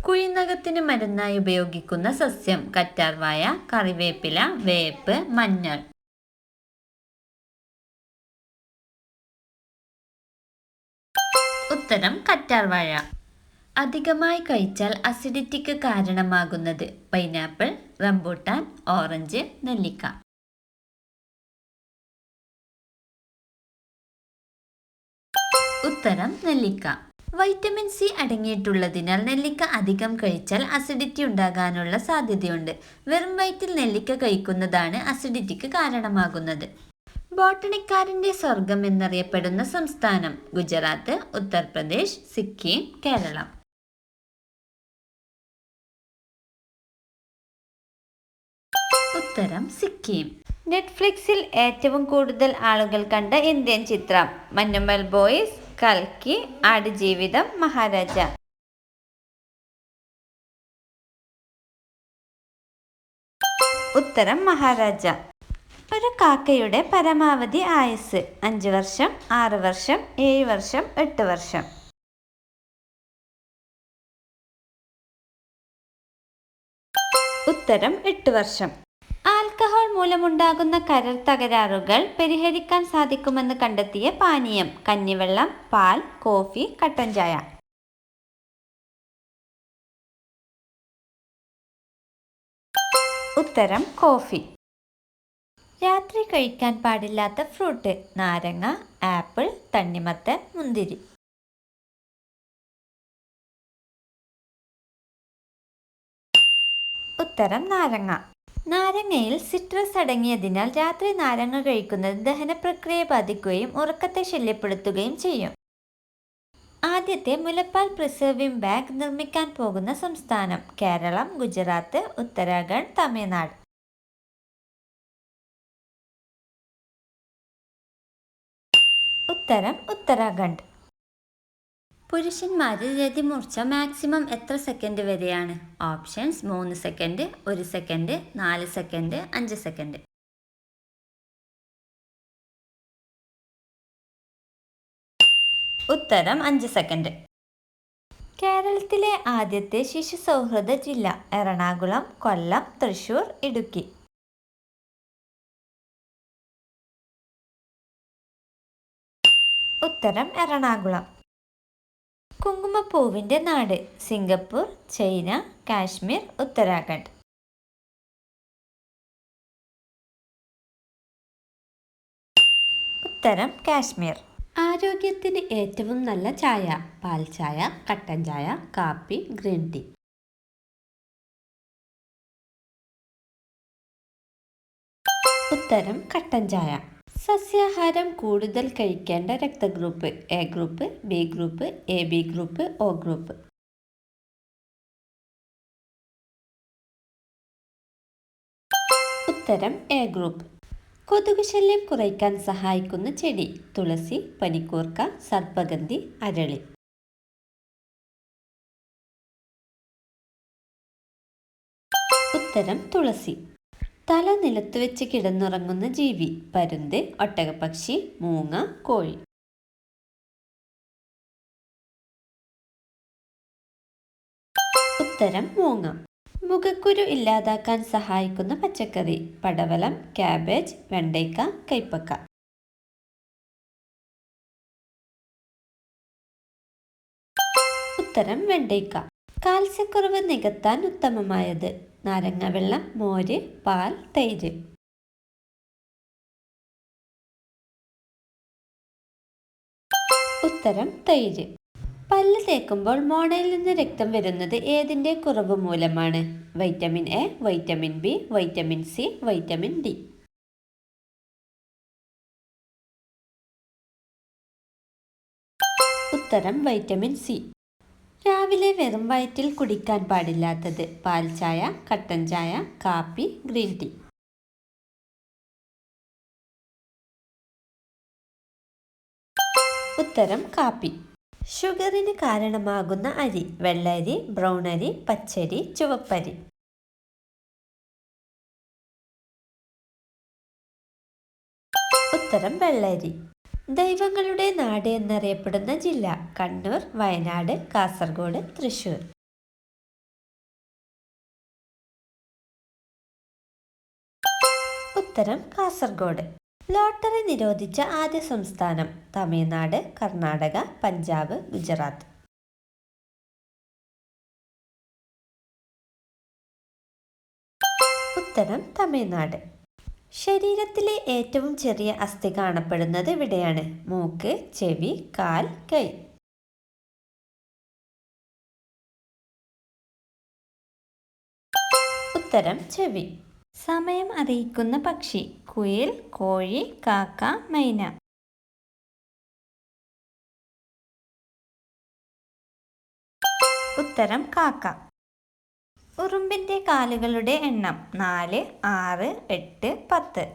കുഴിനഖത്തിന് മരുന്നായി ഉപയോഗിക്കുന്ന സസ്യം കറ്റാർവാഴ, കറിവേപ്പില, വേപ്പ്, മഞ്ഞൾ. ഉത്തരം കറ്റാർവാഴ. അധികമായി കഴിച്ചാൽ അസിഡിറ്റിക്ക് കാരണമാകുന്നത് പൈനാപ്പിൾ, റംബൂട്ടാൻ, ഓറഞ്ച്, നെല്ലിക്ക. ഉത്തരം നെല്ലിക്ക. വൈറ്റമിൻ സി അടങ്ങിയിട്ടുള്ളതിനാൽ നെല്ലിക്ക അധികം കഴിച്ചാൽ അസിഡിറ്റി ഉണ്ടാകാനുള്ള സാധ്യതയുണ്ട്. വെറും വയറ്റിൽ നെല്ലിക്ക കഴിക്കുന്നതാണ് അസിഡിറ്റിക്ക് കാരണമാകുന്നത്. ബോട്ടണിക്കാരൻ്റെ സ്വർഗം എന്നറിയപ്പെടുന്ന സംസ്ഥാനം ഗുജറാത്ത്, ഉത്തർപ്രദേശ്, സിക്കിം, കേരളം. ഉത്തരം സിക്കിം. നെറ്റ്ഫ്ലിക്സിൽ ഏറ്റവും കൂടുതൽ ആളുകൾ കണ്ട ഇന്ത്യൻ ചിത്രം മഞ്ഞുമൽ ബോയ്സ്, കൽക്കി, ആടുജീവിതം, മഹാരാജ. ഉത്തരം മഹാരാജ. ഒരു കാക്കയുടെ പരമാവധി ആയുസ് 5 വർഷം, 6 വർഷം, 7 വർഷം, 8 വർഷം. ഉത്തരം 8 വർഷം. ആൽക്കഹോൾ മൂലമുണ്ടാകുന്ന കരൾ തകരാറുകൾ പരിഹരിക്കാൻ സാധിക്കുമെന്ന് കണ്ടെത്തിയ പാനീയം കഞ്ഞിവെള്ളം, പാൽ, കോഫി, കട്ടൻ ചായ. ഉത്തരം കോഫി. രാത്രി കഴിക്കാൻ പാടില്ലാത്ത ഫ്രൂട്ട് നാരങ്ങ, ആപ്പിൾ, തണ്ണിമത്തൻ, മുന്തിരി. ഉത്തരം നാരങ്ങ. നാരങ്ങയിൽ സിട്രസ് അടങ്ങിയതിനാൽ രാത്രി നാരങ്ങ കഴിക്കുന്നത് ദഹന പ്രക്രിയയെ ബാധിക്കുകയും ഉറക്കത്തെ ശല്യപ്പെടുത്തുകയും ചെയ്യും. ആദ്യത്തെ മുലപ്പാൽ പ്രിസർവിംഗ് ബാഗ് നിർമ്മിക്കാൻ പോകുന്ന സംസ്ഥാനം കേരളം, ഗുജറാത്ത്, ഉത്തരാഖണ്ഡ്, തമിഴ്നാട്. ഉത്തരം ഉത്തരാഖണ്ഡ്. പുരുഷന്മാരിൽ രതിമൂർച്ച മാക്സിമം എത്ര സെക്കൻഡ് വരെയാണ്? Options 3 second, 1 second, 4 second, 5 second. ഉത്തരം 5 സെക്കൻഡ്. കേരളത്തിലെ ആദ്യത്തെ ശിശു സൗഹൃദ ജില്ല എറണാകുളം, കൊല്ലം, തൃശൂർ, ഇടുക്കി. ഉത്തരം എറണാകുളം. കുങ്കുമപ്പൂവിൻ്റെ നാട് സിംഗപ്പൂർ, ചൈന, കാശ്മീർ, ഉത്തരാഖണ്ഡ്. ഉത്തരം കാശ്മീർ. ആരോഗ്യത്തിന് ഏറ്റവും നല്ല ചായ പാൽ ചായ, കട്ടൻ ചായ, കാപ്പി, ഗ്രീൻ ടീ. ഉത്തരം കട്ടൻ ചായ. സസ്യാഹാരം കൂടുതൽ കഴിക്കേണ്ട രക്തഗ്രൂപ്പ് A group, B group, A B group, O group. ഉത്തരം എ ഗ്രൂപ്പ്. കൊതുക് ശല്യം കുറയ്ക്കാൻ സഹായിക്കുന്ന ചെടി തുളസി, പനിക്കൂർക്ക, സർപ്പഗന്ധി, അരളി. ഉത്തരം തുളസി. തല നിലത്ത് വെച്ച് കിടന്നുറങ്ങുന്ന ജീവി പരുന്ത്, ഒട്ടകപ്പക്ഷി, മൂങ്ങ, കോഴി. ഉത്തരം മൂങ്ങ. മുഖക്കുരു ഇല്ലാതാക്കാൻ സഹായിക്കുന്ന പച്ചക്കറി പടവലം, കാബേജ്, വെണ്ടയ്ക്ക, കൈപ്പക്ക. ഉത്തരം വെണ്ടയ്ക്ക. കാൽസ്യക്കുറവ് നികത്താൻ ഉത്തമമായത് നാരങ്ങ വെള്ളം, മോര്, പാൽ, തൈര്. ഉത്തരം തൈര്. പല്ല് തേക്കുമ്പോൾ മോണയിൽ നിന്ന് രക്തം വരുന്നത് ഏതിൻ്റെ കുറവ് മൂലമാണ്? Vitamin A, vitamin B, vitamin C, vitamin D. ഉത്തരം വൈറ്റമിൻ സി. രാവിലെ വെറും വയറ്റിൽ കുടിക്കാൻ പാടില്ലാത്തത് പാൽ ചായ, കട്ടൻ ചായ, കാപ്പി, ഗ്രീൻ ടീ. ഉത്തരം കാപ്പി. ഷുഗറിന് കാരണമാകുന്ന അരി വെള്ളരി, ബ്രൗൺ അരി, പച്ചരി, ചുവപ്പരി. ഉത്തരം വെള്ളരി. ദൈവങ്ങളുടെ നാട് എന്നറിയപ്പെടുന്ന ജില്ല കണ്ണൂർ, വയനാട്, കാസർഗോഡ്, തൃശ്ശൂർ. ഉത്തരം കാസർഗോഡ്. ലോട്ടറി നിരോധിച്ച ആദ്യ സംസ്ഥാനം തമിഴ്നാട്, കർണാടക, പഞ്ചാബ്, ഗുജറാത്ത്. ഉത്തരം തമിഴ്നാട്. ശരീരത്തിലെ ഏറ്റവും ചെറിയ അസ്ഥി കാണപ്പെടുന്നത് എവിടെയാണ്? മൂക്ക്, ചെവി, കാൽ, കൈ. ഉത്തരം ചെവി. സമയം അറിയിക്കുന്ന പക്ഷി കുയിൽ, കോഴി, കാക്ക, മൈന. ഉത്തരം കാക്ക. ഉറുമ്പിന്റെ കാലുകളുടെ എണ്ണം 4, 6, 8, 10.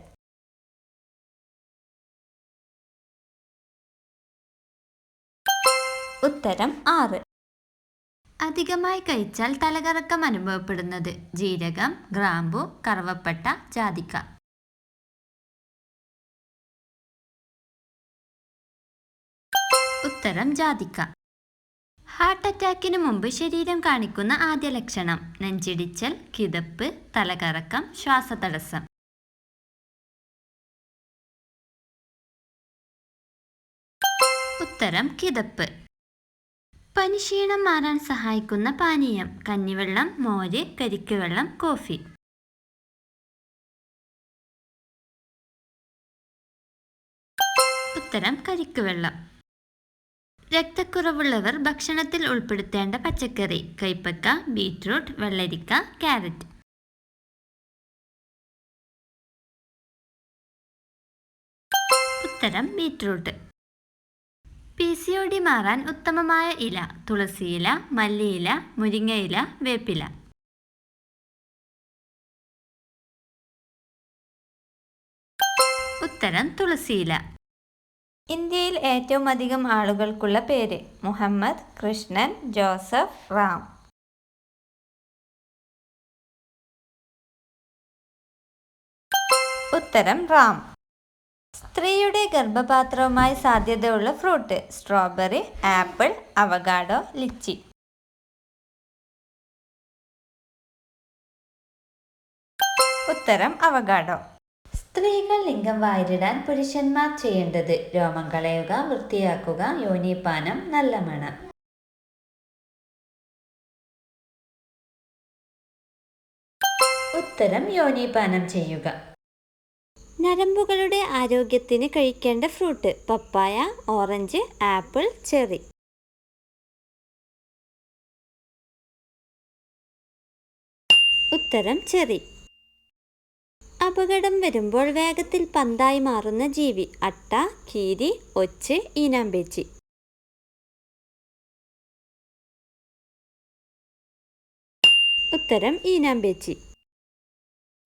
ഉത്തരം 6. അധികമായി കഴിച്ചാൽ തലകറക്കം അനുഭവപ്പെടുന്നത്? ജീരകം, ഗ്രാമ്പു, കറുവപ്പട്ട, ജാതിക്ക. ഉത്തരം ജാതിക്ക. ഹാർട്ട് അറ്റാക്കിന് മുമ്പ് ശരീരം കാണിക്കുന്ന ആദ്യ ലക്ഷണം? നെഞ്ചിടിച്ചൽ, കിതപ്പ്, തലകറക്കം, ശ്വാസതടസ്സം. ഉത്തരം കിതപ്പ്. പനിക്ഷീണം മാറാൻ സഹായിക്കുന്ന പാനീയം? കഞ്ഞിവെള്ളം, മോര്, കരിക്ക് വെള്ളം, കോഫി. ഉത്തരം കരിക്ക് വെള്ളം. രക്തക്കുറവുള്ളവർ ഭക്ഷണത്തിൽ ഉൾപ്പെടുത്തേണ്ട പച്ചക്കറി? കൈപ്പക്ക, ബീറ്റ്റൂട്ട്, വെള്ളരിക്ക, ക്യാരറ്റ്. ഉത്തരം ബീറ്റ്റൂട്ട്. PCOD മാറാൻ ഉത്തമമായ ഇല? തുളസിയില, മല്ലിയില, മുരിങ്ങയില, വേപ്പില. ഉത്തരം തുളസിയില. ഇന്ത്യയിൽ ഏറ്റവും അധികം ആളുകൾക്കുള്ള പേര്? മുഹമ്മദ്, കൃഷ്ണൻ, ജോസഫ്, റാം. ഉത്തരം റാം. സ്ത്രീയുടെ ഗർഭപാത്രവുമായി സാധ്യതയുള്ള fruit? Strawberry, apple, avocado, litchi. ഉത്തരം അവഗാഡോ. സ്ത്രീകൾ ലിംഗം വായിലിടാൻ പുരുഷന്മാർ ചെയ്യേണ്ടത്? രോമം കളയുക, വൃത്തിയാക്കുക, യോനിപാനം, നല്ല മണം. ഉത്തരം യോനിപാനം ചെയ്യുക. നരമ്പുകളുടെ ആരോഗ്യത്തിന് കഴിക്കേണ്ട ഫ്രൂട്ട്? പപ്പായ, ഓറഞ്ച്, ആപ്പിൾ, ചെറി. ഉത്തരം ചെറി. അപകടം വരുമ്പോൾ വേഗത്തിൽ പന്തായി മാറുന്ന ജീവി? അട്ട, കീരി, ഒച്ച്, ഈനാമ്പേച്ചി. ഉത്തരം ഈനാമ്പേച്ചി.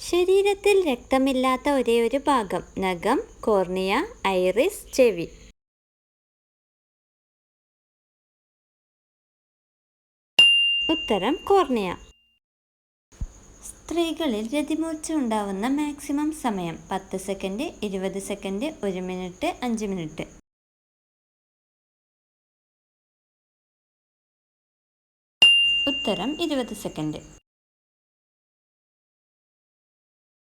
ശരീരത്തിൽ രക്തമില്ലാത്ത ഒരേയൊരു ഭാഗം? നഖം, കോർണിയ, ഐറിസ്, ചെവി. ഉത്തരം കോർണിയ. സ്ത്രീകളിൽ രതിമൂർച്ച ഉണ്ടാവുന്ന മാക്സിമം സമയം? 10 സെക്കൻഡ്, 20 സെക്കൻഡ്, 1 മിനിറ്റ്, 5 മിനിറ്റ്. ഉത്തരം 20 സെക്കൻഡ്.